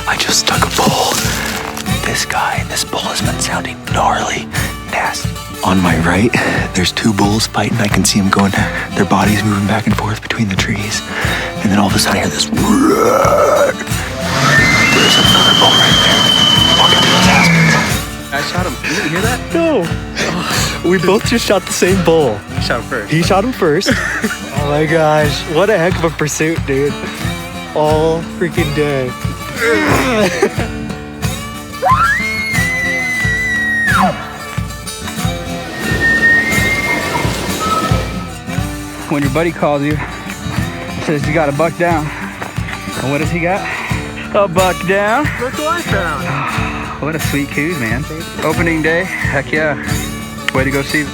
I just stuck a bull. This bull has been sounding gnarly, nasty. On my right, there's two bulls fighting. I can see them going, their bodies moving back and forth between the trees. And then all of a sudden I hear this. There's another bull right there. Walking through those aspens. I shot him. You didn't hear that? No. We both just shot the same bull. I shot him first. He shot him first. Oh my gosh. What a heck of a pursuit, dude. All freaking day. When your buddy calls you, says you got a buck down. And what does he got? A buck down. Look what I found. What a sweet coos, man. Opening day, heck yeah. Way to go, Steve.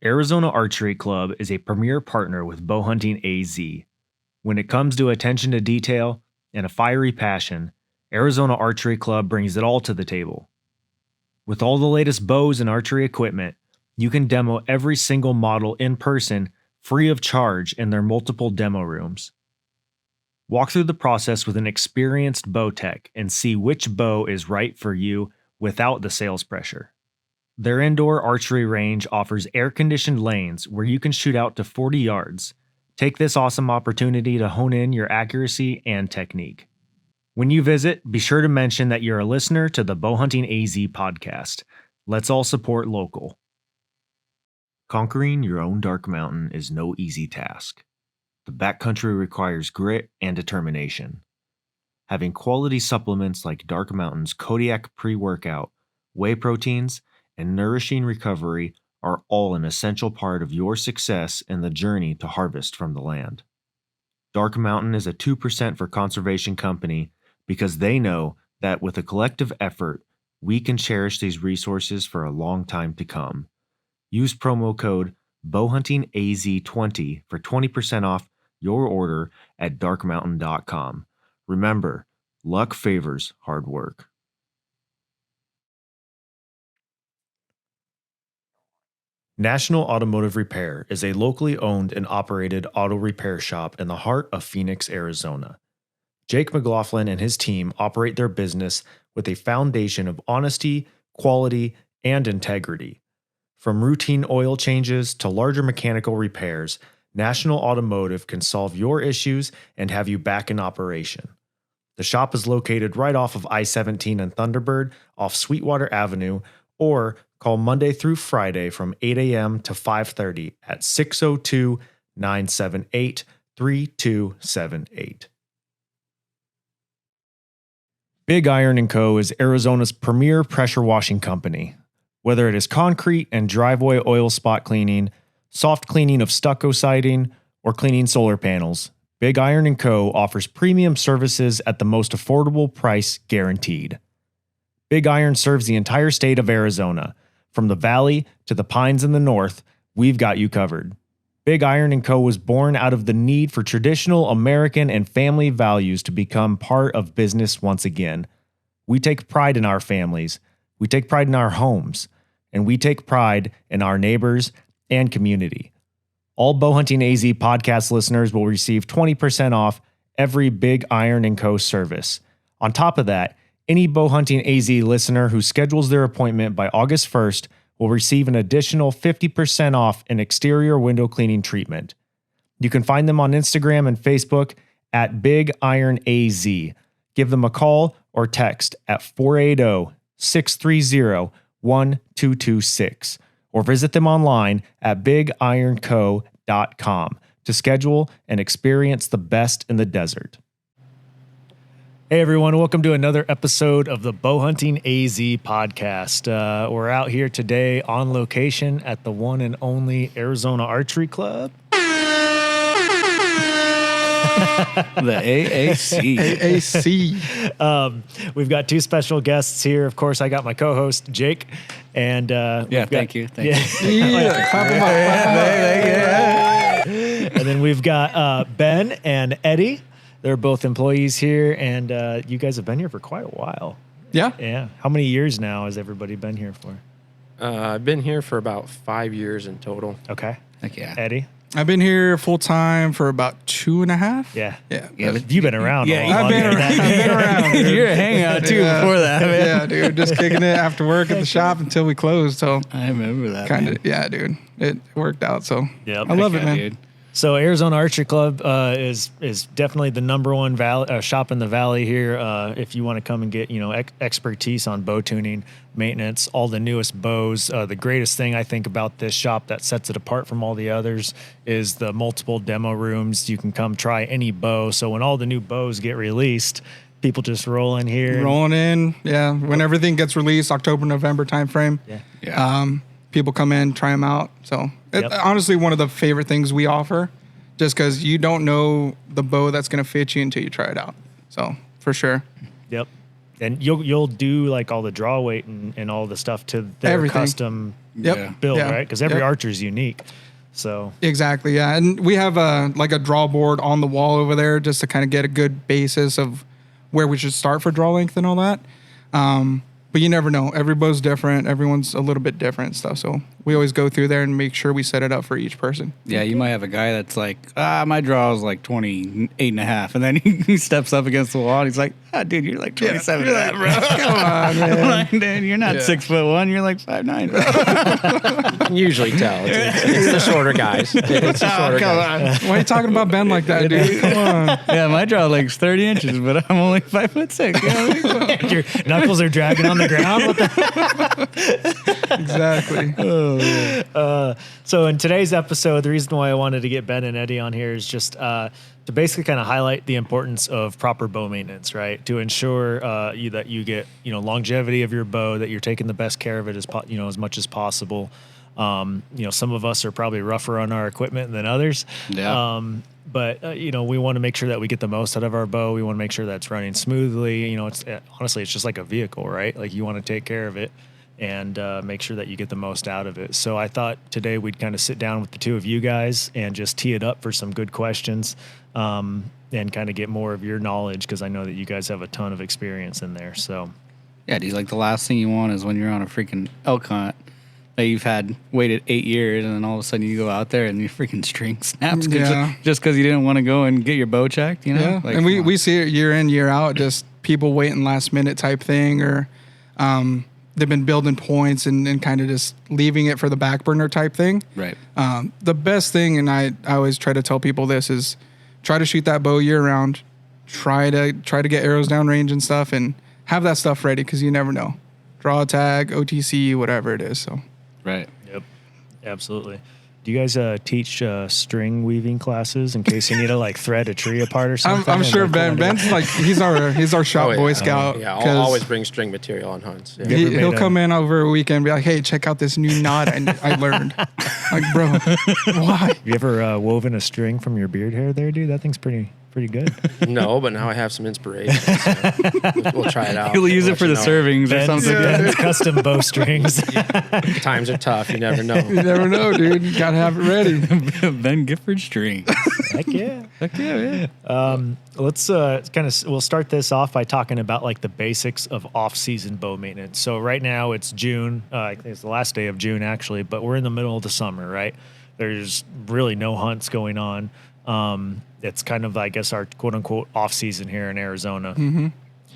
Arizona Archery Club is a premier partner with Bowhunting AZ. When it comes to attention to detail and a fiery passion, Arizona Archery Club brings it all to the table. With all the latest bows and archery equipment, you can demo every single model in person free of charge in their multiple demo rooms. Walk through the process with an experienced bow tech and see which bow is right for you without the sales pressure. Their indoor archery range offers air-conditioned lanes where you can shoot out to 40 yards. Take this awesome opportunity to hone in your accuracy and technique. When you visit, be sure to mention that you're a listener to the Bowhunting AZ podcast. Let's all support local. Conquering your own dark mountain is no easy task. The backcountry requires grit and determination. Having quality supplements like Dark Mountain's Kodiak pre-workout, whey proteins, and nourishing recovery are all an essential part of your success in the journey to harvest from the land. Dark Mountain is a 2% for conservation company because they know that with a collective effort, we can cherish these resources for a long time to come. Use promo code BowhuntingAZ20 for 20% off your order at darkmountain.com. Remember, luck favors hard work. National Automotive Repair is a locally owned and operated auto repair shop in the heart of Phoenix, Arizona. Jake McLaughlin and his team operate their business with a foundation of honesty, quality, and integrity. From routine oil changes to larger mechanical repairs, National Automotive can solve your issues and have you back in operation. The shop is located right off of I-17 and Thunderbird off Sweetwater Avenue, or call Monday through Friday from 8 a.m. to 5:30 at 602-978-3278. Big Iron & Co. is Arizona's premier pressure washing company. Whether it is concrete and driveway oil spot cleaning, soft cleaning of stucco siding, or cleaning solar panels, Big Iron & Co. offers premium services at the most affordable price guaranteed. Big Iron serves the entire state of Arizona. From the valley to the pines in the north, we've got you covered. Big Iron & Co. was born out of the need for traditional American and family values to become part of business once again. We take pride in our families, we take pride in our homes, and we take pride in our neighbors and community. All Bowhunting AZ podcast listeners will receive 20% off every Big Iron & Co. service. On top of that, any Bowhunting AZ listener who schedules their appointment by August 1st will receive an additional 50% off an exterior window cleaning treatment. You can find them on Instagram and Facebook at Big Iron AZ. Give them a call or text at 480-630-1226 or visit them online at bigironco.com to schedule and experience the best in the desert. Hey everyone, welcome to another episode of the Bowhunting AZ podcast. We're out here today on location at the one and only Arizona Archery Club. The AAC. AAC. We've got two special guests here. Of course, I got my co-host, Jake. And thank you. And then we've got Ben and Eddie. They're both employees here, and you guys have been here for quite a while. Yeah. Yeah. How many years now has everybody been here for? I've been here for about 5 years in total. Okay. Heck yeah. Eddie? I've been here full time for about 2.5. Yeah. Yeah. Yeah, but You've been around. Yeah, a lot I've been longer around. than I've been around. Dude. You're a hangout too Yeah. before that, man. Yeah, dude. Just kicking it after work at the shop until we closed. So I remember that. kind man. of, yeah, dude. It worked out. So Yep. I love Heck it, yeah, man. dude. So Arizona Archery Club is definitely the number one shop in the valley here. If you want to come and get expertise on bow tuning, maintenance, all the newest bows. The greatest thing I think about this shop that sets it apart from all the others is the multiple demo rooms. You can come try any bow. So when all the new bows get released, people just roll in here. Rolling in. Yeah. When everything gets released, October, November timeframe. Yeah. People come in, try them out. So Yep. honestly, one of the favorite things we offer, just because you don't know the bow that's going to fit you until you try it out. So for sure. Yep. And you'll do like all the draw weight and all the stuff to their Everything. custom Yep. Yeah. build, Yeah. right? Because every Yep. archer is unique. So Exactly. Yeah. And we have like a draw board on the wall over there just to kind of get a good basis of where we should start for draw length and all that. But you never know. Every bow's different. Everyone's a little bit different and stuff. So we always go through there and make sure we set it up for each person. Yeah, you might have a guy that's like, my draw is like 28.5. And then he steps up against the wall and he's like, dude, you're like 27 and a half, bro. Come on, man. I'm like, dude, you're not Yeah. 6'1", you're like 5'9", bro. You can usually tell. It's the shorter guys. It's the shorter guys. Why are you talking about Ben like that, dude? Come on. Yeah, my draw length's 30 inches, but I'm only 5'6". You know what I mean? your knuckles are dragging on the ground. What the Exactly. So in today's episode, the reason why I wanted to get Ben and Eddie on here is just to basically kind of highlight the importance of proper bow maintenance, right? To ensure that you get longevity of your bow, that you're taking the best care of it as much as possible. Some of us are probably rougher on our equipment than others. Yeah. But we want to make sure that we get the most out of our bow. We want to make sure that's running smoothly. It's honestly, it's just like a vehicle, right? Like you want to take care of it and make sure that you get the most out of it. So I thought today we'd kind of sit down with the two of you guys and just tee it up for some good questions and kind of get more of your knowledge, because I know that you guys have a ton of experience in there. So Yeah, dude, like the last thing you want is when you're on a freaking elk hunt that you've had waited 8 years, and then all of a sudden you go out there and your freaking string snaps Yeah. just because you didn't want to go and get your bow checked, you know? Yeah. Like, And come on. we see it year in, year out, just people waiting last minute type thing, or they've been building points and kind of just leaving it for the back burner type thing. Right. The best thing, and I always try to tell people this, is try to shoot that bow year round. Try to get arrows down range and stuff, and have that stuff ready, because you never know. Draw a tag, OTC, whatever it is. So Right. Yep, absolutely. Do you guys teach string weaving classes in case you need to like thread a tree apart or something? I'm sure And, like, Ben's like he's our shop yeah. Boy Scout. Yeah, I'll 'cause always bring string material on hunts. Yeah. You ever he'll made come in over a weekend and be like, hey, check out this new knot I learned. Like, bro, why? You ever woven a string from your beard hair there, dude? That thing's pretty good. No, but now I have some inspiration. So we'll try it out. He'll use We'll it for let the you know. servings or Ben's, something. Ben's custom bowstrings. Times are tough. You never know. You never know, dude. You gotta have it ready. Ben Gifford string. Heck yeah. Heck yeah, man. Let's we'll start this off by talking about like the basics of off-season bow maintenance. So right now it's June. I think it's the last day of June actually, but we're in the middle of the summer, right? There's really no hunts going on. It's kind of, I guess, our quote unquote off season here in Arizona. Mm-hmm.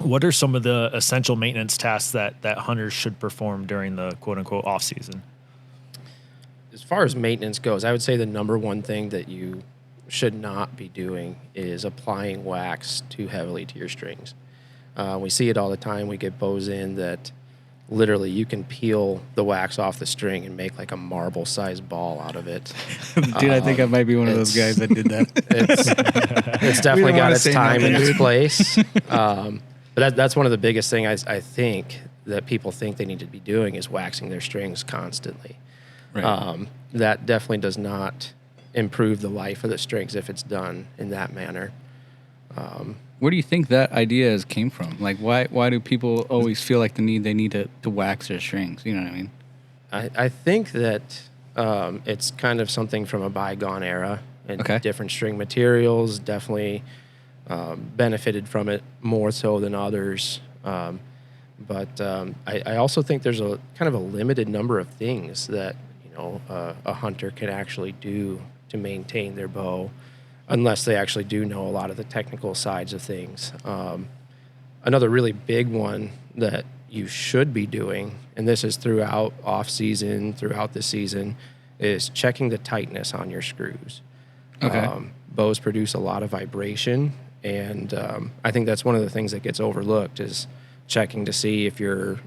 What are some of the essential maintenance tasks that hunters should perform during the quote unquote off season? As far as maintenance goes, I would say the number one thing that you should not be doing is applying wax too heavily to your strings. We see it all the time. We get bows in that literally you can peel the wax off the string and make like a marble-sized ball out of it. Dude, I think I might be one of those guys that did that. It's definitely don't got wanna its say time and nothing, its place. But that's one of the biggest things I think that people think they need to be doing is waxing their strings constantly. Right. That definitely does not improve the life of the strings if it's done in that manner. Where do you think that idea came from? Like, why do people always feel like they need to wax their strings? You know what I mean? I think that it's kind of something from a bygone era and Okay. different string materials. Definitely benefited from it more so than others. But I also think there's a kind of a limited number of things that a hunter can actually do to maintain their bow, unless they actually do know a lot of the technical sides of things. Another really big one that you should be doing, and this is throughout off season, throughout the season, is checking the tightness on your screws. Okay. Bows produce a lot of vibration, and I think that's one of the things that gets overlooked is checking to see if the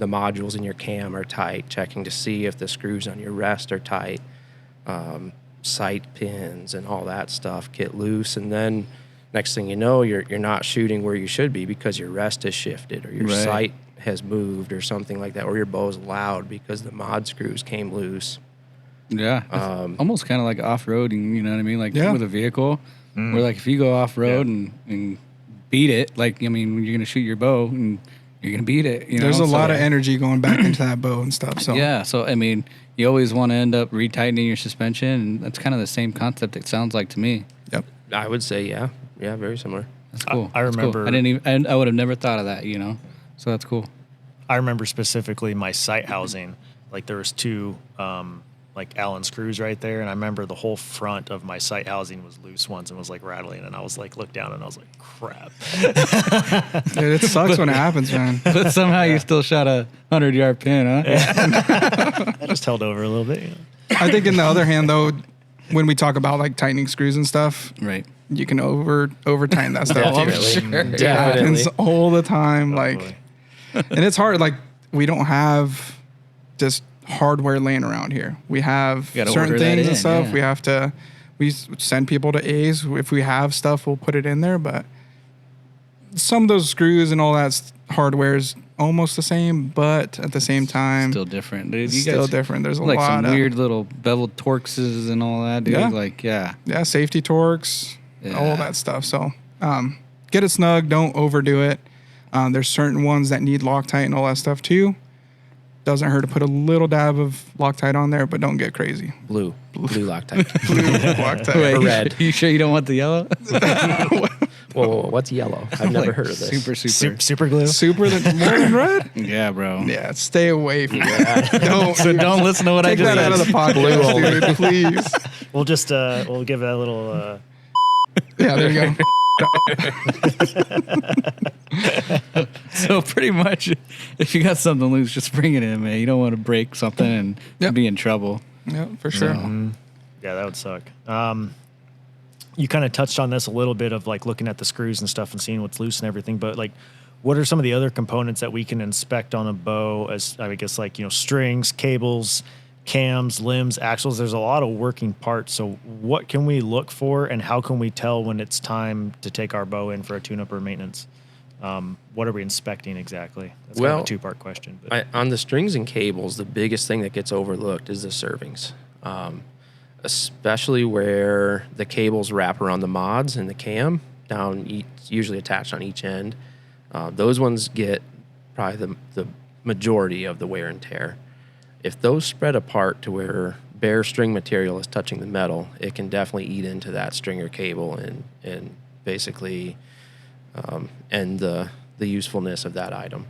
modules in your cam are tight, checking to see if the screws on your rest are tight, sight pins and all that stuff get loose, and then next thing you know, you're not shooting where you should be because your rest has shifted or your Right. sight has moved or something like that, or your bow's loud because the mod screws came loose. Yeah. It's almost kind of like off-roading, you know what I mean? Like Yeah. with a vehicle, where like if you go off-road and beat it, like, I mean, you're going to shoot your bow and you're going to beat it, you know? There's a So, lot of energy going back into that bow and stuff. So yeah. So, I mean, you always want to end up retightening your suspension, and that's kind of the same concept it sounds like to me. Yep. I would say, yeah, very similar. That's cool. I That's cool. remember- I didn't even, I would have never thought of that, you know? So that's cool. I remember specifically my sight housing. Like there was two like Allen screws right there, and I remember the whole front of my sight housing was loose once and was like rattling, and I was like looked down and I was like, crap. Dude, it sucks when it happens, man. But somehow you still shot a 100-yard pin, huh? I just held over a little bit. You know? I think in the other hand, though, when we talk about like tightening screws and stuff, Right. you can over tighten that stuff. I'm Definitely. sure. It Definitely. happens all the time. Like, boy. and it's hard. Like, we don't have just hardware laying around here. We have You gotta certain order that things in, and stuff. yeah. We send people to A's. If we have stuff, we'll put it in there. But some of those screws and all that hardware is almost the same, but at the same time, Still different, dude. it's You still guys different. There's a like lot some of weird little beveled Torxes and all that, dude. Yeah. Like, yeah. safety torques, Yeah. all that stuff. So get it snug. Don't overdo it. There's certain ones that need Loctite and all that stuff too. Doesn't hurt to put a little dab of Loctite on there, but don't get crazy. Blue Loctite. Blue Loctite. Wait, Or red. You sure you don't want the yellow? Whoa, what's yellow? I've never heard of this. Super glue. Super more than red? Yeah, bro. Yeah, stay away from that. Don't, So don't listen to what I take just that out of said. the podcast, dude, please. We'll just we'll give it a little. Yeah, there you go. So pretty much, if you got something loose, just bring it in, man. You don't want to break something and Yep. be in trouble. Yeah, for sure. Yeah, that would suck. You kind of touched on this a little bit of like looking at the screws and stuff and seeing what's loose and everything, but like, what are some of the other components that we can inspect on a bow? As I guess, like strings, cables, cams, limbs, axles. There's a lot of working parts. So, what can we look for, and how can we tell when it's time to take our bow in for a tune-up or maintenance? What are we inspecting exactly? That's kind of Well, a two-part question. But. On the strings and cables, the biggest thing that gets overlooked is the servings, especially where the cables wrap around the mods and the cam usually attached on each end. Those ones get probably the majority of the wear and tear. If those spread apart to where bare string material is touching the metal, it can definitely eat into that string or cable and basically end the usefulness of that item.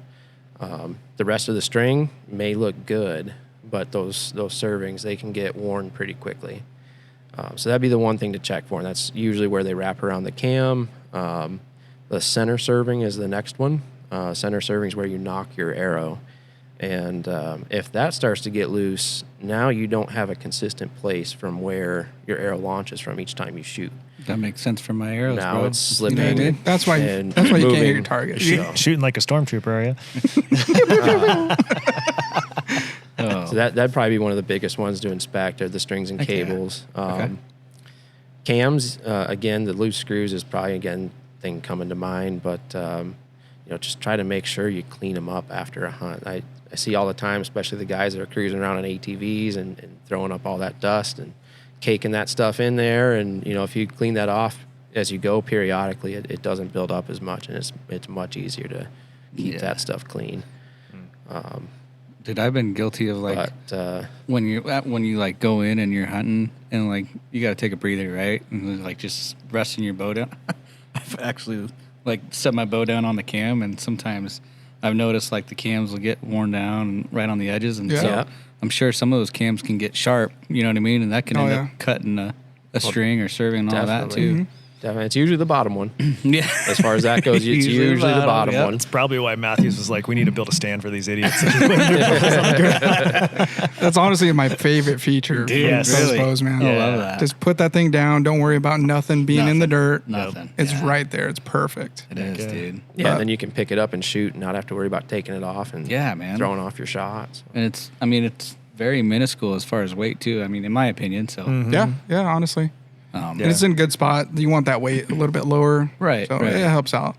The rest of the string may look good, but those servings, they can get worn pretty quickly. So that'd be the one thing to check for, and that's usually where they wrap around the cam. The center serving is the next one. Center serving is where you knock your arrow. And if that starts to get loose, now you don't have a consistent place from where your arrow launches from each time you shoot. That makes sense for my arrows, Now bro. it's slipping. Yeah, dude. That's why you and can't hit moving. your target. Shooting like a stormtrooper, are you? Oh. So that'd probably be one of the biggest ones to inspect are the strings and Heck yeah. cables. Okay. Cams, again, the loose screws is probably thing coming to mind, but just try to make sure you clean them up after a hunt. I see all the time, especially the guys that are cruising around on ATVs and throwing up all that dust and caking that stuff in there. And if you clean that off as you go periodically, it doesn't build up as much, and it's much easier to keep Yeah. that stuff clean. Dude, I've been guilty of like But when you like go in and you're hunting and like you got to take a breather, right? And like just resting your bow down. I've actually like set my bow down on the cam, and sometimes I've noticed like the cams will get worn down right on the edges, and so Yeah. I'm sure some of those cams can get sharp. You know what I mean? And that can Oh, end yeah. up cutting a string or serving and all that Definitely. too. Definitely. It's usually the bottom one. Yeah, As far as that goes, it's usually the bottom yep. one. That's probably why Matthews was like, we need to build a stand for these idiots. That's honestly my favorite feature. Dude, from yes. those really? bows, man. I love that. Just put that thing down. Don't worry about nothing being in the dirt. Nothing. It's Yeah. right there. It's perfect. It is, dude. Yeah, But- then you can pick it up and shoot and not have to worry about taking it off and Yeah, man. throwing off your shots. And it's very minuscule as far as weight too. I mean, in my opinion. So, Yeah, honestly. um, And it's in a good spot. You want that weight a little bit lower. Right, So right. it helps out.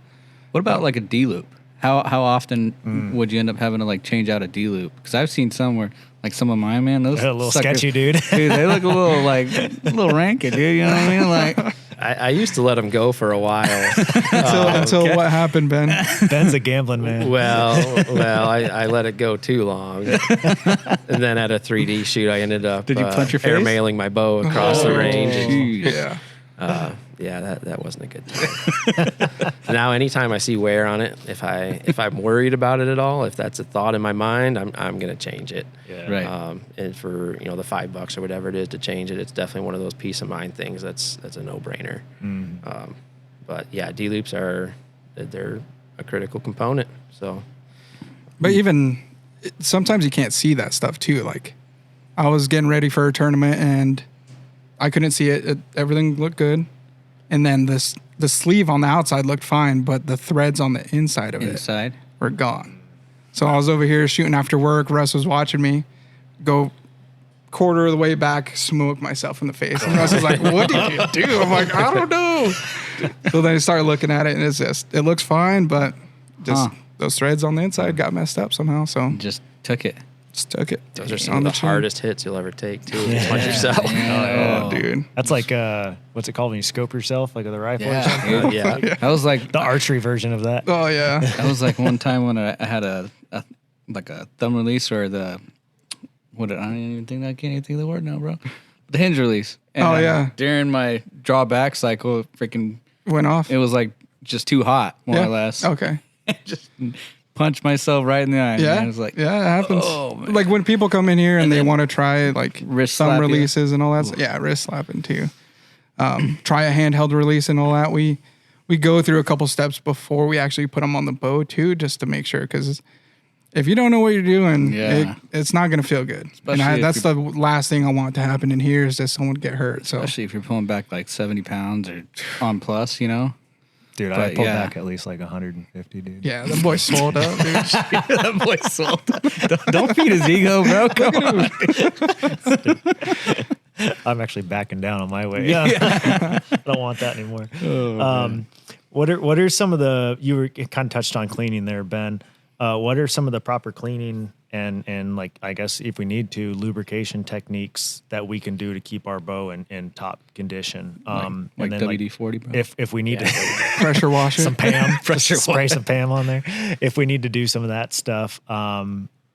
what about like a D loop? How often would you end up having to like change out a D loop? Because I've seen some where like some of mine, man, those A little suckers- sketchy, dude. Dude, they look a little ranky, dude. You know what I mean? Like, I used to let them go for a while. Until what happened, Ben? Ben's a gambling man. I let it go too long. And then at a 3D shoot, I ended up Did you punch your face? airmailing my bow across the range. And, jeez. Yeah. that wasn't a good time. Now, anytime I see wear on it, if I'm worried about it at all, if that's a thought in my mind, I'm gonna change it. Yeah. Right. And for the $5 or whatever it is to change it, it's definitely one of those peace of mind things. That's a no brainer. But yeah, D loops they're a critical component. So But even sometimes you can't see that stuff too. Like I was getting ready for a tournament and I couldn't see it. Everything looked good. And then the sleeve on the outside looked fine, but the threads on the inside of Inside. it were gone. So I was over here shooting after work. Russ was watching me go quarter of the way back, smoke myself in the face. And Russ was like, "What did you do?" I'm like, "I don't know." So then I started looking at it, and it looks fine, but just those threads on the inside got messed up somehow. So Just took it. just took it. those are some on of the chin. hardest hits you'll ever take too. Just punch yourself. Oh, dude. That's like, what's it called when you scope yourself, like with a rifle or something? Yeah. Yeah. That was like The archery version of that. Oh yeah. that was like one time when I had a thumb release or I don't even think I can't even think of the word now, bro. The hinge release. And Oh, yeah. During my drawback cycle, freaking, Went off. it was like just too hot, more Yeah. or less. Okay. Just punched myself right in the eye. Yeah. Man. It was like, yeah, it happens. Oh, man. Like when people come in here and they then want to try like wrist thumb slap you. releases and all that. Yeah, wrist slapping too. Try a handheld release and all that. We go through a couple steps before we actually put them on the bow too, just to make sure. Because if you don't know what you're doing, Yeah. it's not going to feel good. Especially And if that's the last thing I want to happen in here is that someone get hurt. So especially if you're pulling back like 70 pounds or on plus, you know? Dude, I But, pulled yeah. back at least like 150, dude. yeah, the boy sold up, dude. That boy sold. Don't feed his ego, bro. Come on. I'm actually backing down on my way. Yeah. I don't want that anymore. What are some of you were kind of touched on cleaning there, Ben. What are some of the proper cleaning and like, I guess if we need to, lubrication techniques that we can do to keep our bow in top condition? Like And then, WD-40, bro. if we need to Pressure washer. some Pam, Pressure spray some Pam on there. If we need to do some of that stuff,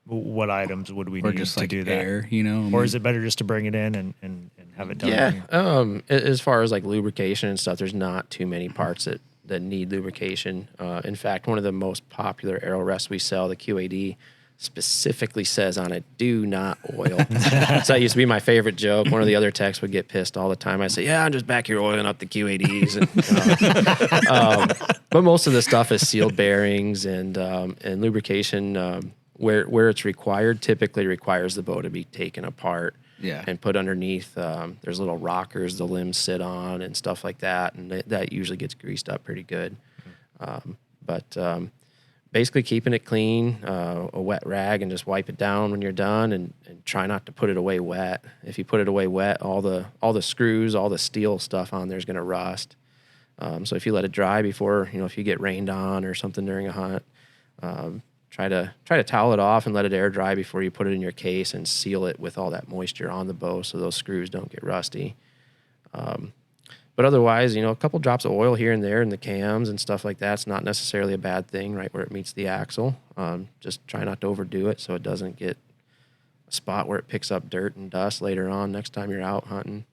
what items would we or need just to like do that? air, you know? Or is it better just to bring it in and have it done? Yeah. As far as like lubrication and stuff, there's not too many parts that need lubrication. In fact, one of the most popular arrow rests we sell, the QAD, specifically says on it, "Do not oil." So that used to be my favorite joke. One of the other techs would get pissed all the time. I say, "Yeah, I'm just back here oiling up the QADs." But most of the stuff is sealed bearings and lubrication. Where it's required, typically requires the bow to be taken apart. Yeah. And put underneath. There's little rockers the limbs sit on and stuff like that, and that usually gets greased up pretty good. But basically keeping it clean, a wet rag, and just wipe it down when you're done, and try not to put it away wet. If you put it away wet, all the screws, all the steel stuff on there is going to rust. So if you let it dry before, if you get rained on or something during a hunt, try to towel it off and let it air dry before you put it in your case and seal it with all that moisture on the bow so those screws don't get rusty. But otherwise, a couple drops of oil here and there in the cams and stuff like that's not necessarily a bad thing right where it meets the axle. Just try not to overdo it so it doesn't get a spot where it picks up dirt and dust later on next time you're out hunting.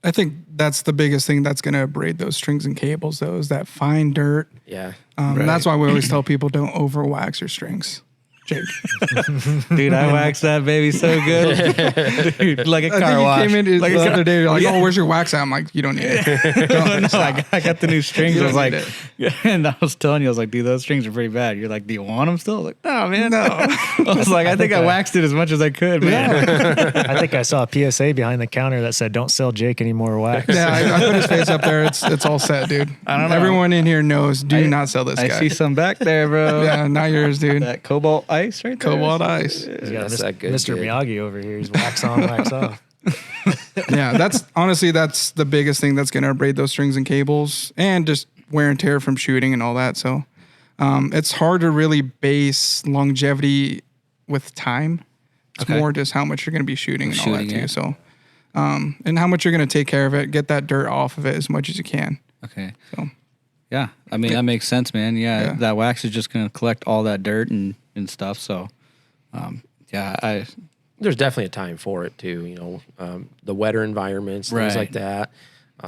I think that's the biggest thing that's going to abrade those strings and cables, though, is that fine dirt. Yeah. And that's why we always tell people don't over wax your strings. Jake. Dude, I waxed that baby so good. Dude, like a car I think wash. you came in like the other day, you're like, oh, where's your wax at? I'm like, you don't need it. no, I got the new strings. You I was don't like, need and I was telling you, I was like, dude, those strings are pretty bad. You're like, do you want them still? I was like, no, man, no. I was like, I think I waxed it as much as I could, man. I think I saw a PSA behind the counter that said, "Don't sell Jake any more wax." Yeah, I put his face up there. It's all set, dude. I don't know. Everyone in here knows, do not sell this I guy. see some back there, bro. Yeah, not yours, dude. That cobalt ice right there. Cobalt ice. He's got That's that good Mr. gig. Miyagi over here. He's wax on, wax off. Yeah, that's the biggest thing that's going to abrade those strings and cables and just wear and tear from shooting and all that. So it's hard to really base longevity with time. It's Okay. more just how much you're going to be shooting and all that Shooting too. it. So, and how much you're going to take care of it, get that dirt off of it as much as you can. Okay. So, Yeah, I mean that makes sense, man. Yeah, Yeah. that wax is just gonna collect all that dirt and stuff. So, yeah, There's definitely a time for it too. You know, the wetter environments, things Right. like that.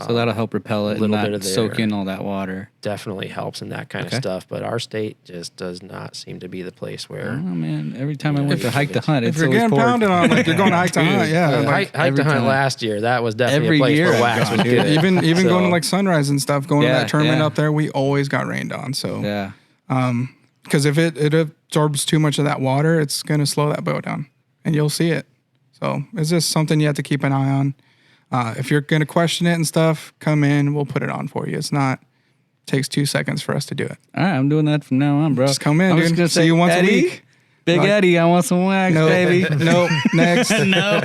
so that'll help repel it and little not bit of soak there. in all that water. Definitely helps in that kind Okay. of stuff. But our state just does not seem to be the place Oh where man, every time I Yeah, went to if- hike to hunt, if it's you're always getting pork. pounded on, like you're going to hike to hunt, yeah. hike, Like, hike to every hunt time. last year. That was definitely Every a place year where I've wax gone, was dude. good. even So, going to like Sunrise and stuff, going to Yeah, that tournament yeah. up there, we always got rained on. So, Yeah, because if it absorbs too much of that water, it's going to slow that bow down, and you'll see it. So it's just something you have to keep an eye on. If you're going to question it and stuff, come in. We'll put it on for you. It's not takes 2 seconds for us to do it. all right, I'm doing that from now on, bro. Just come in, I'm dude. just gonna See say, you once a Eddie, week. Big Like- Eddie, I want some wax, No, baby. nope. Next. No,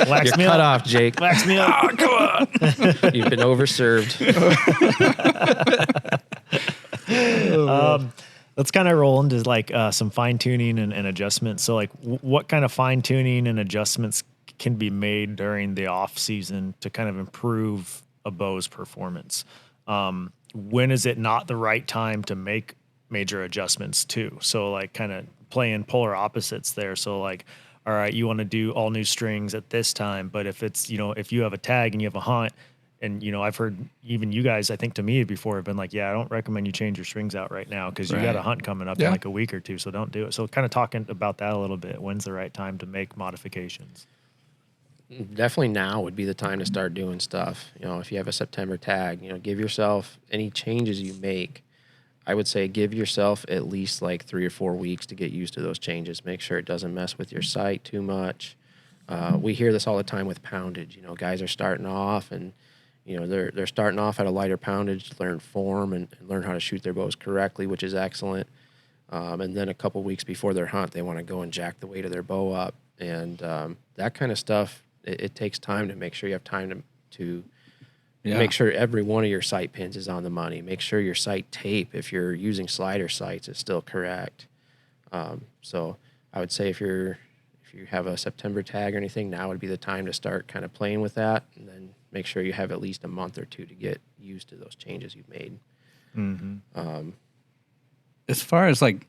Wax You're me cut up. off, Jake. Wax me up. You've been overserved. Let's kind of roll into like some fine tuning and adjustments. So, like, what kind of fine tuning and adjustments can be made during the off season to kind of improve a bow's performance? When is it not the right time to make major adjustments too? So, like, kind of playing polar opposites there. So, like, all right, you want to do all new strings at this time, but if it's, you know, if you have a tag and you have a hunt, and, you know, I've heard even you guys, I think to me before, have been like, yeah, I don't recommend you change your strings out right now because you got a Right. hunt coming up Yeah. in like a week or two. So don't do it. So kind of talking about that a little bit. When's the right time to make modifications? Definitely now would be the time to start doing stuff. You know, if you have a September tag, you know, give yourself any changes you make. I would say give yourself at least like 3 or 4 weeks to get used to those changes. Make sure it doesn't mess with your sight too much. We hear this all the time with poundage. You know, guys are starting off and, you know, they're starting off at a lighter poundage to learn form and learn how to shoot their bows correctly, which is excellent. And then a couple weeks before their hunt, they want to go and jack the weight of their bow up. And that kind of stuff, it takes time to make sure you have time to make sure every one of your sight pins is on the money. Make sure your sight tape, if you're using slider sights, is still correct. So I would say if you have a September tag or anything, now would be the time to start kind of playing with that, and then make sure you have at least a month or two to get used to those changes you've made. as far as like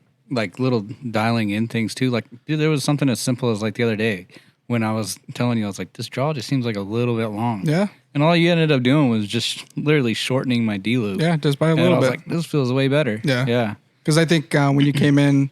little dialing in things too, like dude, there was something as simple as like the other day when I was telling you, I was like, this draw just seems like a little bit long. Yeah. And all you ended up doing was just literally shortening my D loop. Yeah. Just by a And little I was bit. like, this feels way better. Yeah. Yeah. Because I think when you came in,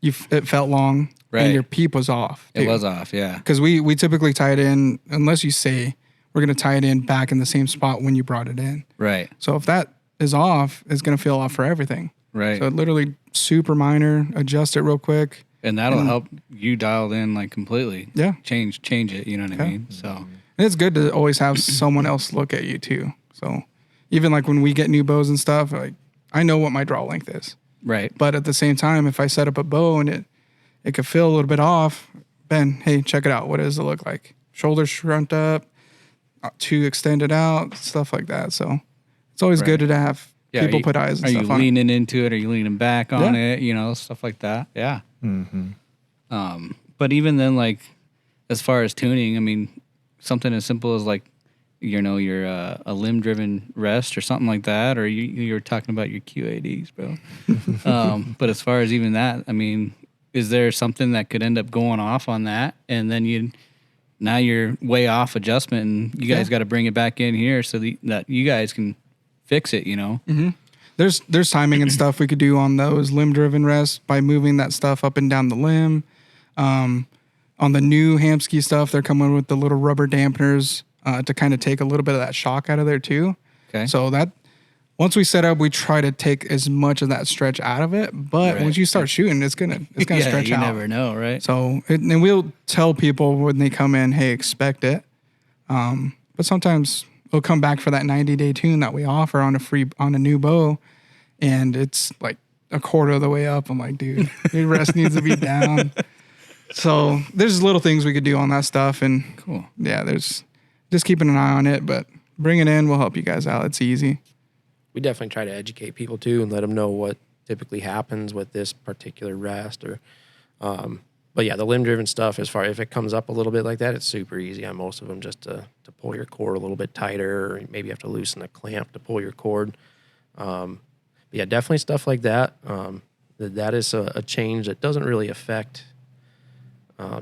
it felt long Right. and your peep was off. It was off. Yeah. Because we typically tie it in, unless you say we're going to tie it in back in the same spot when you brought it in. Right. So if that is off, it's going to feel off for everything. Right. So literally super minor, adjust it real quick. And that'll help you dial in like completely. Yeah. Change it. You know what I mean? So And it's good to always have someone else look at you too. So even like when we get new bows and stuff, like I know what my draw length is. right. But at the same time, if I set up a bow and it could feel a little bit off, Ben, hey, check it out. What does it look like? Shoulders shrunk up, too extended out, stuff like that. So it's always good to have Yeah, people you- put eyes and Are stuff you on it. leaning into it? Are you leaning back on Yeah. it? You know, stuff like that. Yeah. But even then, like, as far as tuning, I mean, something as simple as like, you know, your a limb-driven rest or something like that, or you're talking about your QADs, bro. But as far as even that, I mean, is there something that could end up going off on that, and then you now you're way off adjustment, and you guys got to bring it back in here so that you guys can fix it, you know? Mm-hmm. There's timing and stuff we could do on those limb-driven rests by moving that stuff up and down the limb. On the new Hamsky stuff, they're coming with the little rubber dampeners to kind of take a little bit of that shock out of there too. Okay. So that once we set up, we try to take as much of that stretch out of it. But once you start shooting, it's gonna stretch you out. You never know, right? So and we'll tell people when they come in, hey, expect it. But sometimes we'll come back for that 90-day tune that we offer on a new bow, and it's like a quarter of the way up. I'm like, dude, your rest needs to be down. So there's little things we could do on that stuff, and cool. Yeah, there's just keeping an eye on it, but bring it in. We'll help you guys out. It's easy. We definitely try to educate people too and let them know what typically happens with this particular rest. But yeah, the limb-driven stuff, as far if it comes up a little bit like that, it's super easy on most of them just to pull your cord a little bit tighter, or maybe you have to loosen the clamp to pull your cord. But yeah, definitely stuff like that. That is a change that doesn't really affect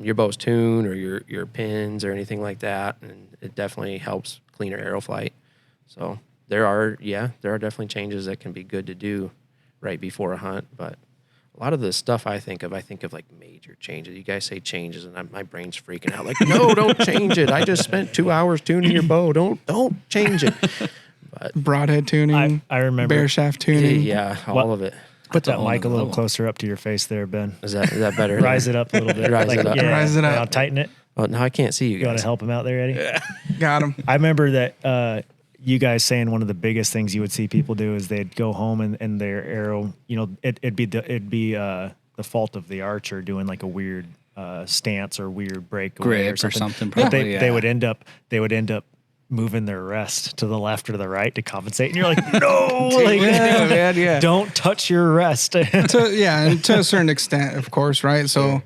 your bow's tune or your pins or anything like that, and it definitely helps cleaner arrow flight. So there are definitely changes that can be good to do right before a hunt, but a lot of the stuff I think of like major changes. You guys say changes, and my brain's freaking out. Like, no, don't change it. I just spent 2 hours tuning your bow. Don't change it. But broadhead tuning, I remember bear shaft tuning. Yeah, all of it. Put that mic a little closer up to your face there, Ben. Is that better? Rise it up a little bit. Rise it up. Yeah, Rise it up. Now tighten it. Oh, now I can't see you You want guys. to help him out there, Eddie? Got him. I remember that you guys saying one of the biggest things you would see people do is they'd go home and their arrow, it'd be the fault of the archer doing like a weird stance or weird breakaway Grip or something. Probably, But they would end up moving their rest to the left or the right to compensate, and you're like, no, like, don't touch your rest. And to a certain extent, of course, right? So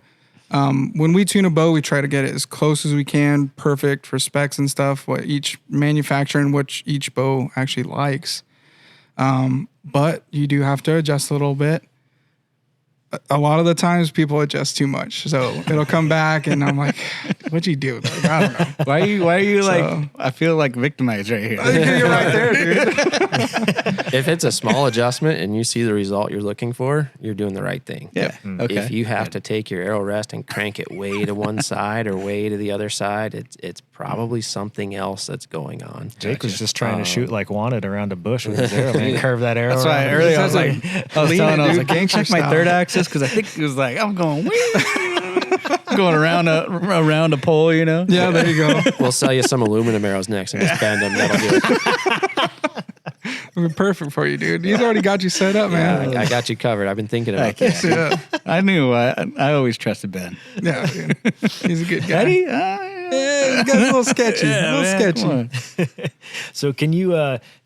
when we tune a bow, we try to get it as close as we can, perfect for specs and stuff, what each manufacturer and what each bow actually likes. But you do have to adjust a little bit. A lot of the times people adjust too much. So it'll come back and I'm like, what'd you do? Like, I don't know. Why are you like, I feel like victimized right here. You're right there, dude. If it's a small adjustment and you see the result you're looking for, you're doing the right thing. Yeah. Okay. If you have to take your arrow rest and crank it way to one side or way to the other side, it's probably something else that's going on. Jake was just trying to shoot like wanted around a bush with his arrow, man. Curve that arrow. That's why around. earlier I was like, can you check my style. third axis? Because I think it was like, I'm going, going around a pole, you know? Yeah, there you go. We'll sell you some aluminum arrows next and just bend them. That'll do it. It'll be perfect for you, dude. He's already got you set up, man. I got you covered. I've been thinking about that. Yeah, I knew. I always trusted Ben. yeah, dude. He's a good guy. Eddie? Yeah, he got a little sketchy. sketchy. So can you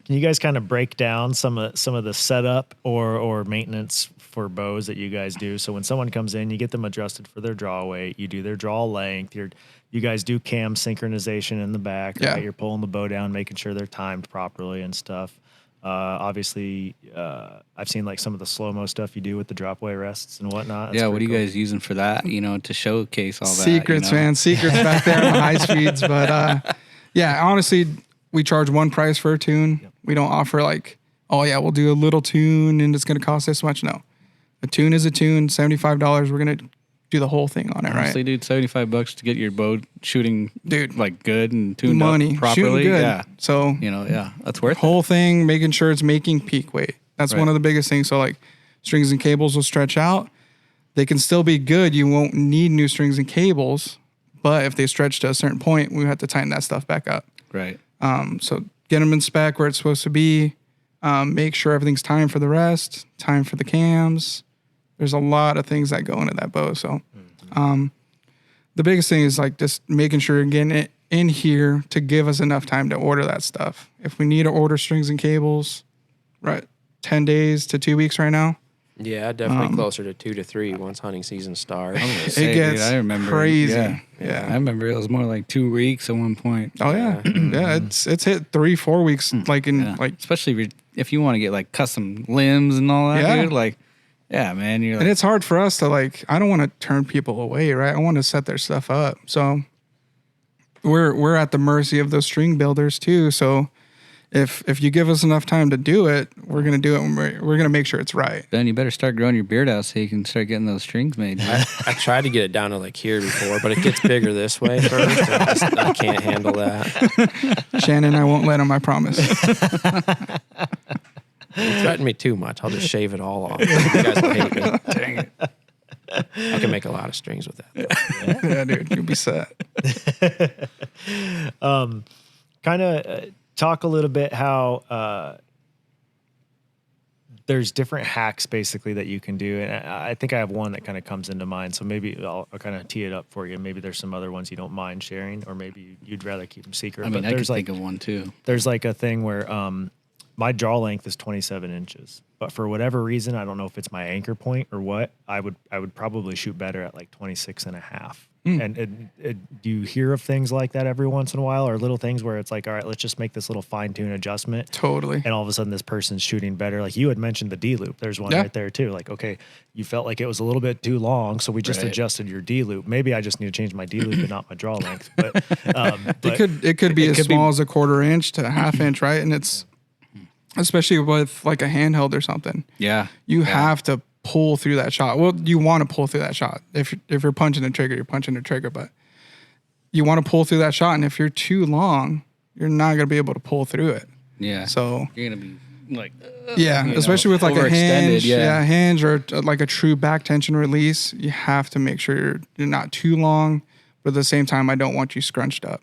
guys kind of break down some of the setup or maintenance for bows that you guys do? So when someone comes in, you get them adjusted for their draw weight, you do their draw length, you guys do cam synchronization in the back, Yeah. right? You're pulling the bow down, making sure they're timed properly and stuff. Obviously, I've seen like some of the slow-mo stuff you do with the drop way rests and whatnot. That's Yeah, what are pretty you cool. guys using for that, to showcase all that? Secrets, man. Secrets back there on the high speeds. But yeah, honestly, we charge one price for a tune. Yep. We don't offer like, oh yeah, we'll do a little tune and it's going to cost this much. No, a tune is a tune. $75. We're going to do the whole thing on it, Honestly, right? dude, $75 to get your bow shooting, Dude, like good and tuned money, up properly. shooting good. Yeah, So that's worth it. whole thing, making sure it's making peak weight. That's Right. one of the biggest things. So like strings and cables will stretch out. They can still be good. You won't need new strings and cables, but if they stretch to a certain point, we have to tighten that stuff back up. Right. So get them in spec where it's supposed to be. Make sure everything's timed for the rest, time for the cams. There's a lot of things that go into that bow. So the biggest thing is like just making sure you're getting it in here to give us enough time to order that stuff. If we need to order strings and cables, right, 10 days to 2 weeks right now. Yeah, definitely closer to 2 to 3 once hunting season starts. It gets I remember, crazy. Yeah. Yeah. I remember it was more like 2 weeks at one point. Oh yeah. Yeah. It's hit 3-4 weeks like especially if you want to get like custom limbs and all that, Yeah. dude. Like, yeah, man. You're like, and it's hard for us to like, I don't want to turn people away, right? I want to set their stuff up. So we're at the mercy of those string builders too. So if you give us enough time to do it, we're gonna do it. And we're gonna make sure it's right. Then you better start growing your beard out so you can start getting those strings made. I tried to get it down to like here before, but it gets bigger this way first. And I can't handle that. Shannon, I won't let him. I promise. You threaten me too much. I'll just shave it all off. You guys will hate me. Dang it. I can make a lot of strings with that. Yeah, dude, you'll be set. Kind of talk a little bit how there's different hacks basically that you can do, and I think I have one that kind of comes into mind. So maybe I'll kind of tee it up for you. Maybe there's some other ones you don't mind sharing, or maybe you'd rather keep them secret. I mean, but I could think of one too. There's like a thing where my draw length is 27 inches, but for whatever reason, I don't know if it's my anchor point or what, I would probably shoot better at like 26 and a half. And do you hear of things like that every once in a while, or little things where it's like, all right, let's just make this little fine tune adjustment. Totally. And all of a sudden this person's shooting better. Like you had mentioned the D loop. There's one right there too. Like, okay, you felt like it was a little bit too long, so we just adjusted your D loop. Maybe I just need to change my D loop and not my draw length. But, it could be as small as a 1/4 inch to a 1/2 inch, right? And it's especially with like a handheld or something. Yeah. You have to pull through that shot. Well, you want to pull through that shot. If you're punching the trigger, you're punching the trigger, but you want to pull through that shot. And if you're too long, you're not going to be able to pull through it. Yeah. So you're going to be like, especially with like a hinge, yeah, hinge or like a true back tension release. You have to make sure you're not too long, but at the same time, I don't want you scrunched up.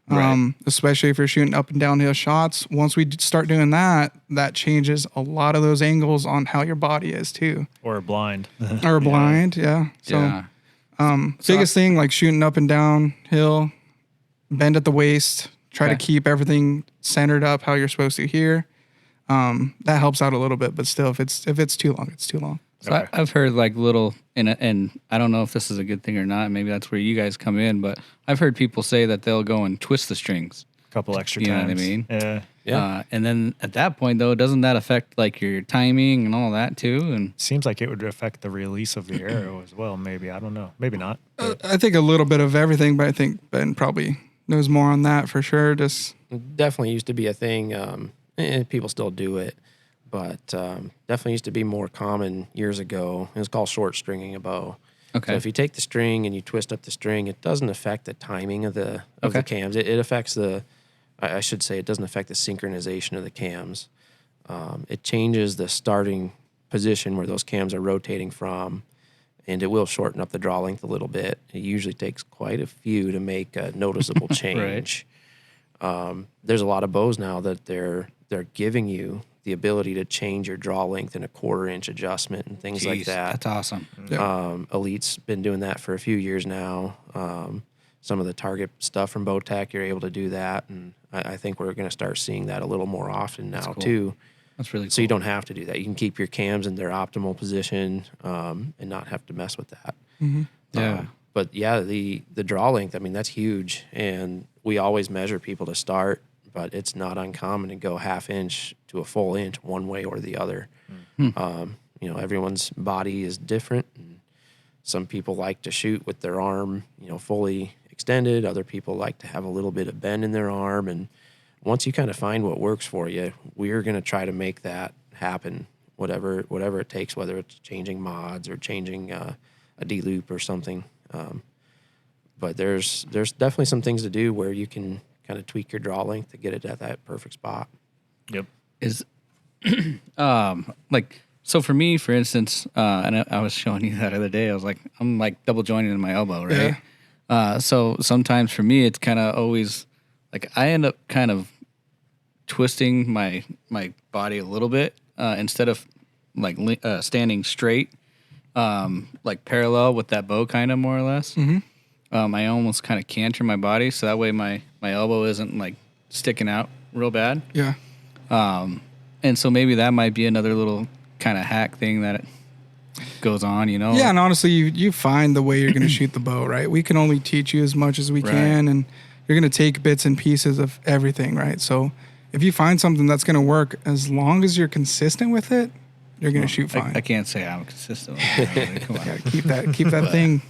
Right. Especially if you're shooting up and downhill shots. Once we start doing that, that changes a lot of those angles on how your body is too. Or blind. Or blind, yeah. So, biggest thing, like shooting up and downhill, bend at the waist, try to keep everything centered up how you're supposed to here. That helps out a little bit, but still, if it's too long, it's too long. So I've heard like little, and I don't know if this is a good thing or not. Maybe that's where you guys come in, but I've heard people say that they'll go and twist the strings. A couple extra times. You know what I mean? Yeah. Yeah. And then at that point, though, doesn't that affect like your timing and all that too? And seems like it would affect the release of the arrow as well. Maybe, I don't know. Maybe not. I think a little bit of everything, but I think Ben probably knows more on that for sure. Just definitely used to be a thing, and people still do it. But definitely used to be more common years ago. It was called short stringing a bow. Okay. So if you take the string and you twist up the string, it doesn't affect the timing of the cams. It affects I should say, it doesn't affect the synchronization of the cams. It changes the starting position where those cams are rotating from, and it will shorten up the draw length a little bit. It usually takes quite a few to make a noticeable change. There's a lot of bows now that they're giving you the ability to change your draw length in a 1/4 inch adjustment and things like that. That's awesome. Elite's been doing that for a few years now. Some of the Target stuff from Bowtech, you're able to do that, and I think we're going to start seeing that a little more often now too. That's really cool. So you don't have to do that. You can keep your cams in their optimal position and not have to mess with that. Yeah. But yeah, the draw length, I mean, that's huge, and we always measure people to start, but it's not uncommon to go 1/2 inch to a full inch one way or the other. Everyone's body is different. And some people like to shoot with their arm, fully extended. Other people like to have a little bit of bend in their arm. And once you kind of find what works for you, we're going to try to make that happen, whatever it takes, whether it's changing mods or changing a D loop or something. But there's definitely some things to do where you can kind of tweak your draw length to get it at that perfect spot. Yep. Is so for me, for instance, and I was showing you that other day, I was like, I'm like double jointing in my elbow, right? Yeah. So sometimes for me, it's kind of always like I end up kind of twisting my body a little bit instead of like standing straight, like parallel with that bow, kind of more or less. I almost kind of canter my body so that way my elbow isn't like sticking out real bad. Yeah. And so maybe that might be another little kind of hack thing that goes on, Yeah, and honestly, you find the way you're going to shoot the bow, right? We can only teach you as much as we can, and you're going to take bits and pieces of everything, right? So if you find something that's going to work, as long as you're consistent with it, you're gonna shoot fine. I can't say I'm consistent. Come on. Keep that thing.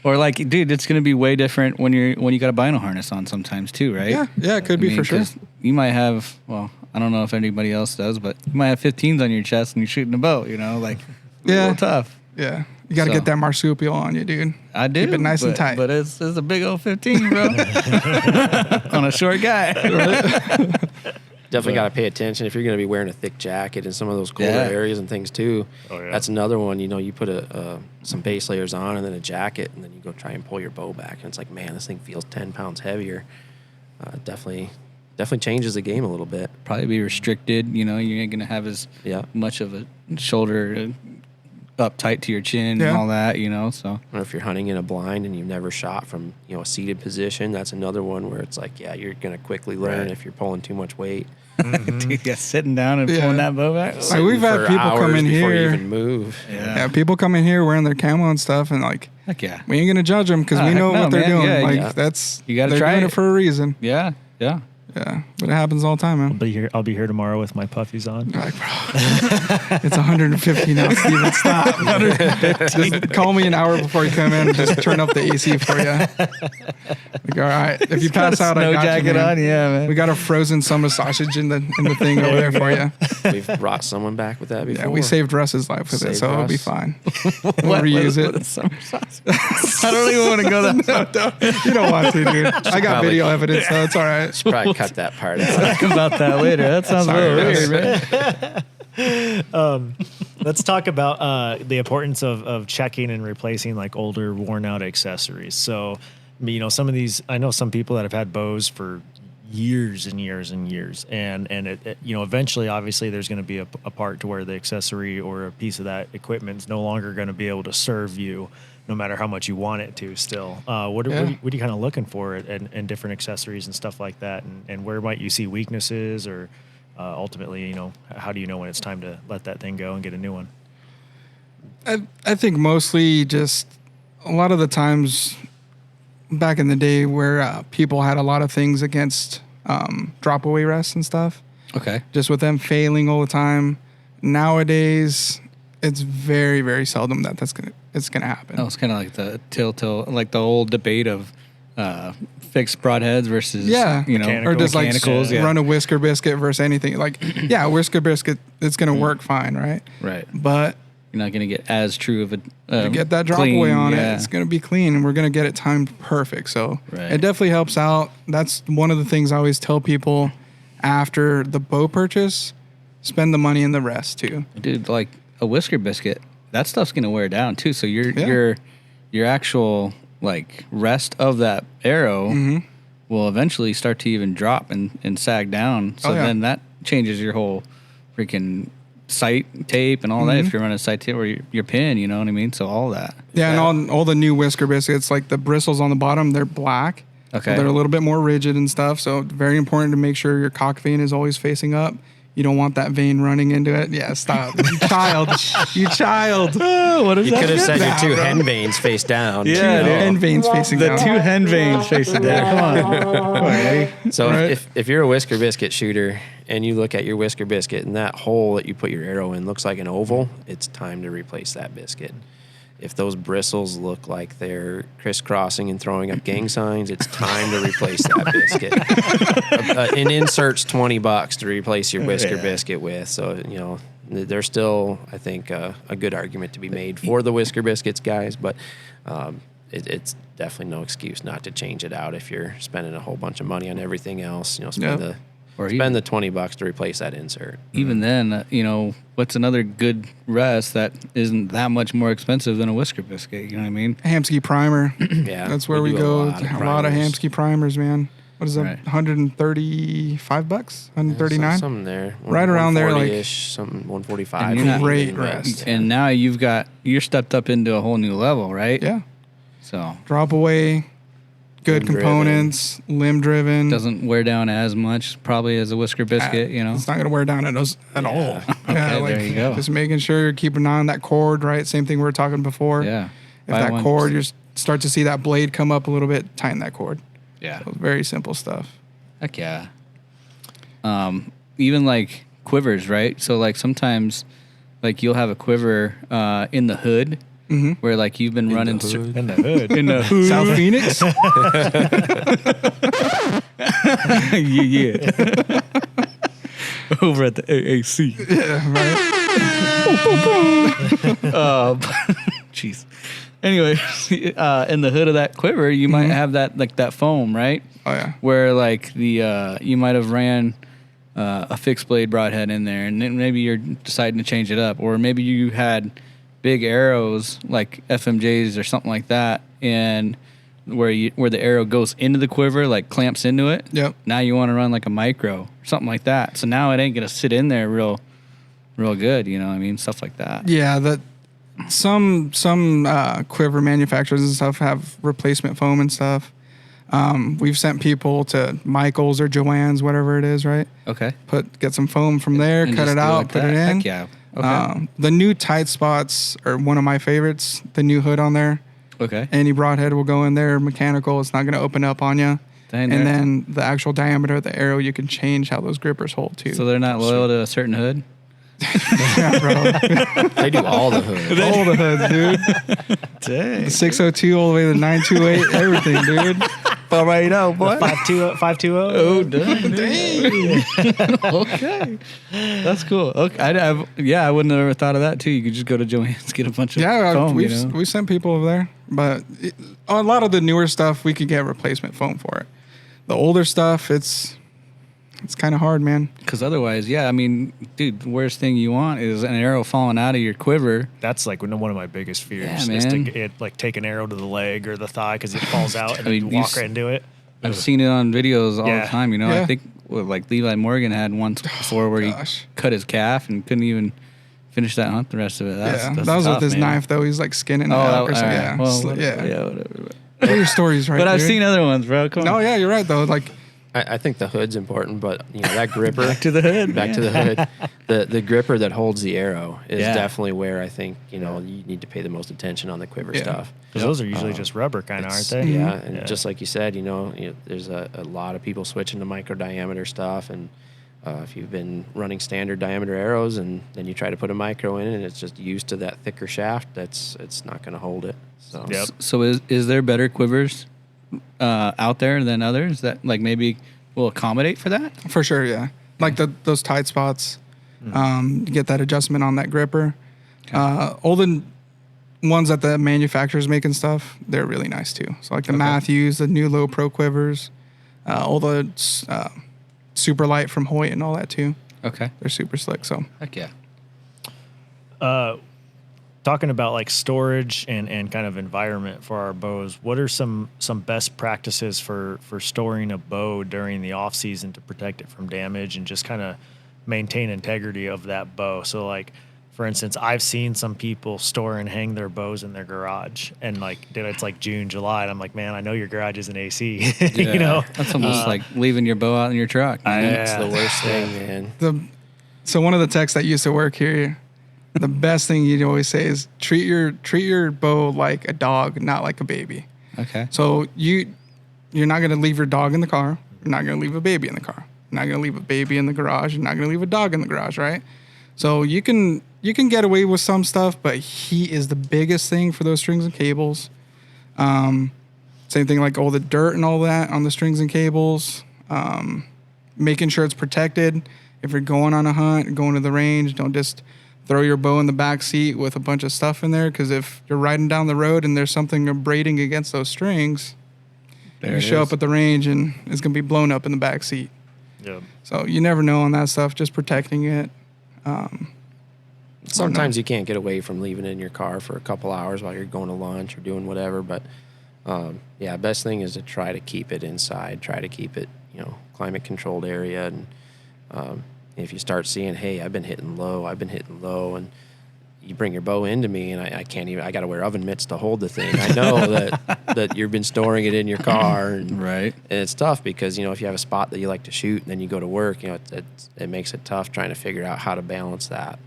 Or like, dude, it's gonna be way different when you got a bino harness on sometimes too, right? Yeah, it could be for sure. 'Cause you might have, well, I don't know if anybody else does, but you might have 15s on your chest and you're shooting a bow. You know, like a little tough. Yeah, you got to get that marsupial on you, dude. I do. Keep it nice and tight. But it's a big old 15, bro, on a short guy. Definitely got to pay attention if you're going to be wearing a thick jacket in some of those colder areas and things too. Oh, yeah. That's another one. You know, you put some base layers on and then a jacket, and then you go try and pull your bow back, and it's like, man, this thing feels 10 pounds heavier. Definitely changes the game a little bit. Probably be restricted. You know, you ain't going to have as much of a shoulder up tight to your chin and all that, you know, so. Or if you're hunting in a blind and you've never shot from, you know, a seated position, that's another one where it's like, you're going to quickly learn if you're pulling too much weight. Dude, sitting down and pulling that bow back. Like we've had people come in before here. You even move. Yeah, people come in here wearing their camo and stuff, and like, heck yeah, we ain't gonna judge them because we know what they're doing. Yeah, that's you got to try doing it for a reason. Yeah. Yeah, but it happens all the time, man. I'll be here tomorrow with my puffies on. Like, bro, it's 150 now, Steven. Stop. Just call me an hour before you come in and just turn up the AC for you. Like, all right, if you pass out, I got jacket you, man. on, man. We got a frozen summer sausage in the thing over there for you. We've brought someone back with that before. Yeah, we saved Russ's life with it, so it'll be fine. We'll What? reuse it. I don't even want to go that far. You don't want to, dude. I got video evidence, so it's all right. Should probably cut that part out. Talk about that later. That sounds a little weird, man. Let's talk about the importance of checking and replacing like older, worn out accessories. So, you know, some of these, I know some people that have had bows for years and years and years, and it you know, eventually, obviously, there's going to be a part to where the accessory or a piece of that equipment is no longer going to be able to serve you, no matter how much you want it to. Still, what are you kind of looking for in different accessories and stuff like that, and where might you see weaknesses, or ultimately, you know, how do you know when it's time to let that thing go and get a new one? I think mostly just a lot of the times back in the day where people had a lot of things against drop away rests and stuff. Okay. Just with them failing all the time. Nowadays, it's very, very seldom it's gonna happen. Oh, it's kind of like the like the old debate of fixed broadheads versus you know, or just like mechanicals, run a whisker biscuit versus anything. Like whisker biscuit, it's gonna work fine, right? Right. But you're not going to get as true of a to get that drop away on it, it's going to be clean, and we're going to get it timed perfect. So it definitely helps out. That's one of the things I always tell people after the bow purchase: spend the money in the rest too. Dude, like a whisker biscuit, that stuff's going to wear down too. So your actual like rest of that arrow will eventually start to even drop and sag down. So then that changes your whole freaking sight tape and all that, if you're running a sight tape or your pin, you know what I mean? So all that. Yeah, and all the new whisker biscuits, like the bristles on the bottom, they're black. Okay. So they're a little bit more rigid and stuff. So very important to make sure your cock vein is always facing up. You don't want that vein running into it. Yeah, stop. You child. You child. What is you that? could have said your two hen veins face down. Yeah, hen veins facing down. The two hen veins facing down. Come on. So if you're a whisker biscuit shooter and you look at your whisker biscuit and that hole that you put your arrow in looks like an oval, it's time to replace that biscuit. If those bristles look like they're crisscrossing and throwing up gang signs, it's time to replace that biscuit. An insert's $20 to replace your whisker biscuit with. So, you know, there's still, I think, a good argument to be made for the whisker biscuits, guys. But it's definitely no excuse not to change it out if you're spending a whole bunch of money on everything else. You know, spend the $20 to replace that insert. Even then, you know, what's another good rest that isn't that much more expensive than a whisker biscuit? You know what I mean? Hamsky primer. Yeah, that's where we go. A lot of Hamsky primers, man. What is that? Right. $135, $139, something there, right around there, like something 145. And great rest. And now you're stepped up into a whole new level, right? Yeah. So drop away. Good components, limb driven. Doesn't wear down as much probably as a whisker biscuit, you know. It's not going to wear down at all. Okay, there you go. Just making sure you're keeping an eye on that cord, right? Same thing we were talking before. Yeah. If that cord, you start to see that blade come up a little bit, tighten that cord. Yeah. So very simple stuff. Heck yeah. Even like quivers, right? So like sometimes like you'll have a quiver in the hood where like you've been running In the hood. in the hood. South Phoenix. yeah. Over at the AAC. Yeah, right. Jeez. Anyway, in the hood of that quiver, you might have that like that foam, right? Oh yeah. Where like the you might have ran a fixed blade broadhead in there, and then maybe you're deciding to change it up, or maybe you had big arrows like FMJs or something like that, and where the arrow goes into the quiver, like clamps into it. Yep. Now you want to run like a micro or something like that. So now it ain't gonna sit in there real good. You know what I mean? Stuff like that. Yeah, that some quiver manufacturers and stuff have replacement foam and stuff. We've sent people to Michael's or Joann's, whatever it is, right? Okay. Get some foam from there, And cut just it do out, like put that. it in. Heck yeah. Okay. The new tight spots are one of my favorites. The new hood on there. Okay. Any broadhead will go in there, mechanical. It's not going to open up on you. Dang, And they're- then the actual diameter of the arrow, you can change how those grippers hold too. So they're not loyal to a certain hood? yeah, bro. They do all the hood. All the hoods, dude. Dang. The 602 all the way to the 928, everything, dude. Already know, boy. 520. Oh, dang. Okay. That's cool. Okay. I wouldn't have ever thought of that, too. You could just go to Joann's, get a bunch of Yeah, foam, we sent people over there, but a lot of the newer stuff we could get replacement foam for it. The older stuff, it's kind of hard, man. Because otherwise, yeah, I mean, dude, the worst thing you want is an arrow falling out of your quiver. That's like one of my biggest fears Yeah, is man. to take an arrow to the leg or the thigh because it falls out and I mean, then you you walk right into it. I've seen it on videos all Yeah. the time, you know. Yeah. I think like Levi Morgan had once before where gosh. he cut his calf and couldn't even finish that hunt the rest of it. That's That was tough, with his man. knife, though. He's like skinning it Oh, up or all something. right. Yeah. Well, yeah. whatever. Get your stories right. But I've dude. seen other ones, bro. Come No, on. yeah, you're right, though. Like, I think the hood's important, but you know that gripper. Back to the hood. Back to the hood. The gripper that holds the arrow is Yeah. definitely where I think you need to pay the most attention on the quiver Yeah. stuff. Because those are usually just rubber kind of, aren't It's- they? Yeah, and Yeah. just like you said, there's a lot of people switching to micro diameter stuff, and if you've been running standard diameter arrows and then you try to put a micro in and it's just used to that thicker shaft, it's not going to hold it. So Yep. So is there better quivers out there than others that like maybe will accommodate for that? for sure, yeah. Like those tight spots, you get that adjustment on that gripper. All the ones that the manufacturers make and stuff, they're really nice too. So like the Matthews, the new low pro quivers, all the super light from Hoyt and all that too. Okay. They're super slick. So Heck yeah. Talking about like storage and kind of environment for our bows, what are some best practices for storing a bow during the off season to protect it from damage and just kind of maintain integrity of that bow? So like, for instance, I've seen some people store and hang their bows in their garage, and like, dude, it's like June, July, and I'm like, man, I know your garage is an AC, you know? That's almost like leaving your bow out in your truck. man. it's the worst thing, man. So one of the techs that used to work here, the best thing you'd always say is treat your bow like a dog, not like a baby. Okay. So you're not gonna leave your dog in the car. You're not gonna leave a baby in the car. You're not gonna leave a baby in the garage. You're not gonna leave a dog in the garage, right? So you can get away with some stuff, but heat is the biggest thing for those strings and cables. Same thing like all the dirt and all that on the strings and cables. Making sure it's protected. If you're going on a hunt, going to the range, don't just throw your bow in the back seat with a bunch of stuff in there, because if you're riding down the road and there's something abrading against those strings, There you it show is. up at the range and it's going to be blown up in the back seat. Yeah. So you never know on that stuff, just protecting it. Sometimes you can't get away from leaving it in your car for a couple hours while you're going to lunch or doing whatever. But best thing is to try to keep it inside. Try to keep it, climate controlled area. And if you start seeing, hey, I've been hitting low, and you bring your bow into me, and I can't even. I got to wear oven mitts to hold the thing. I know that you've been storing it in your car, and Right. and it's tough because if you have a spot that you like to shoot, and then you go to work, it makes it tough trying to figure out how to balance that.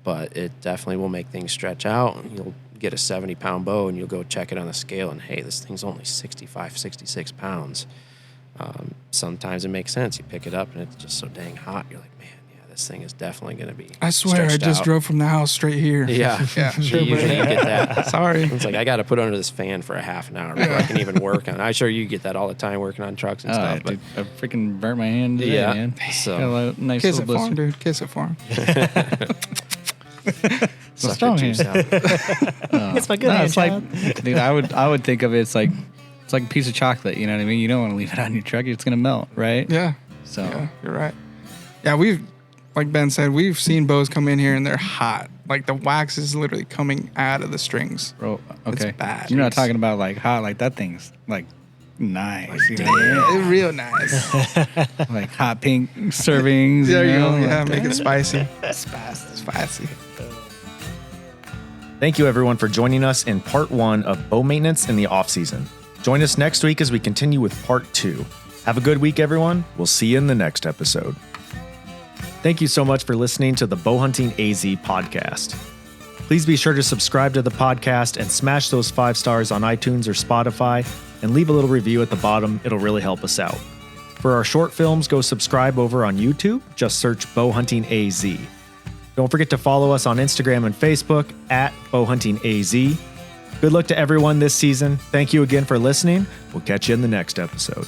But it definitely will make things stretch out. You'll get a 70-pound bow, and you'll go check it on the scale, and hey, this thing's only 65, 66 pounds. Sometimes it makes sense. You pick it up, and it's just so dang hot. You're like, man, yeah, this thing is definitely going to be. I swear, I stretched just out. drove from the house straight here. Yeah, Yeah, sure, Usually buddy. you get that. Sorry. It's like I got to put under this fan for a half an hour before I can even work on it. I'm sure you get that all the time working on trucks and stuff. But Dude, I freaking burnt my hand today, Yeah, man. so- Got a nice Kiss it little for him, blister. dude. Kiss it for him. suck strong your juice hand. out. It's my good No, hand, it's like, dude, I would think of it, it's like a piece of chocolate. You know what I mean? You don't want to leave it on your truck; it's gonna melt, right? Yeah. So Yeah, you're right. Yeah, like Ben said, we've seen bows come in here and they're hot. Like the wax is literally coming out of the strings. bro, okay. bad. You're not talking about like hot, like that thing's like nice, you know? It's real nice. Like hot pink servings. There you go. know, Yeah, like make it that. spicy. Spicy. Thank you, everyone, for joining us in part 1 of bow maintenance in the off-season. Join us next week as we continue with part 2. Have a good week, everyone. We'll see you in the next episode. Thank you so much for listening to the Bowhunting AZ podcast. Please be sure to subscribe to the podcast and smash those 5 stars on iTunes or Spotify and leave a little review at the bottom. It'll really help us out. For our short films, go subscribe over on YouTube. Just search Bowhunting AZ. Don't forget to follow us on Instagram and Facebook at BowhuntingAZ. Good luck to everyone this season. Thank you again for listening. We'll catch you in the next episode.